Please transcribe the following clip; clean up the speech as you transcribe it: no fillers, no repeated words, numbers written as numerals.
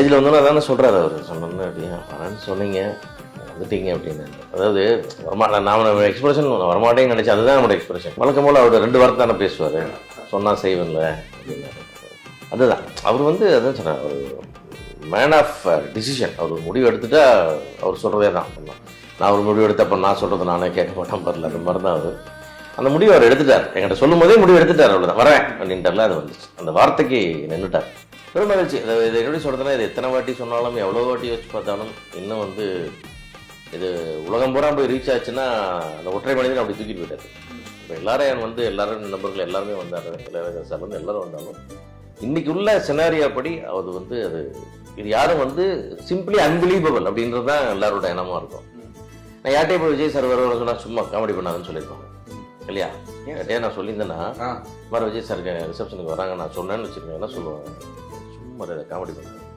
இதில் வந்தோன்னா அதானே சொல்கிறார் அவர் சொன்னோன்னு அப்படின்னா வரேன்னு சொன்னீங்க வந்துட்டீங்க அப்படின்னு. அதாவது நான் எக்ஸ்பிரஷன் வரமாட்டேன்னு நினச்சி அதுதான் என்னோட எக்ஸ்பிரஷன். வழக்கம் போல் அவர் 2 வார்த்தை தானே பேசுவார், சொன்னால் செய்வேன்ல அப்படின்னு. அதுதான் அவர் வந்து அதான் சொன்னார், ஒரு மேன் ஆஃப் டிசிஷன். அவர் முடிவு எடுத்துட்டா அவர் சொல்கிறதே தான். நான் ஒரு முடிவு எடுத்தப்போ நான் சொல்கிறது நானே கேட்க மாட்டேன் பரல, அந்த மாதிரி தான் அவர் அந்த முடிவு அவர் எடுத்துட்டார். என்கிட்ட சொல்லும் போதே முடிவு எடுத்துட்டார், அவ்வளோதான் வரேன் அப்படின்ட்டார்ல. அது வந்துச்சு, அந்த வார்த்தைக்கு நின்றுட்டார். பெரும் மகிழ்ச்சி. இதை எப்படி சொல்கிறதுனா, இது எத்தனை வாட்டி சொன்னாலும் எவ்வளோ வாட்டி வச்சு பார்த்தாலும் இன்னும் வந்து இது உலகம் பூரா போய் ரீச் ஆச்சுன்னா அந்த ஒற்றை மனிதன் அப்படி தூக்கிட்டு போயிட்டார். இப்போ எல்லாரும் நண்பர்கள் எல்லாருமே வந்தார், இளையராஜா சார் வந்து எல்லாரும் வந்தாலும் இன்னைக்கு உள்ள சினாரியா படி அது வந்து அது இது யாரும் வந்து சிம்பிளி அன்பிலீவபிள் அப்படின்றது தான் எல்லாரோட எண்ணமாக இருக்கும். நான் யார்ட்டே போய் விஜய் சார் வர சொன்னா சும்மா காமெடி பண்ணாதுன்னு சொல்லியிருப்பாங்க இல்லையா? யார்ட்டே நான் சொல்லியிருந்தேன்னா மாதிரி விஜய் சாருக்கு ரிசப்ஷனுக்கு வராங்க நான் சொன்னேன்னு வச்சுருக்கேன், என்ன சொல்லுவாங்க, சும்மா காமெடி பண்ணாங்க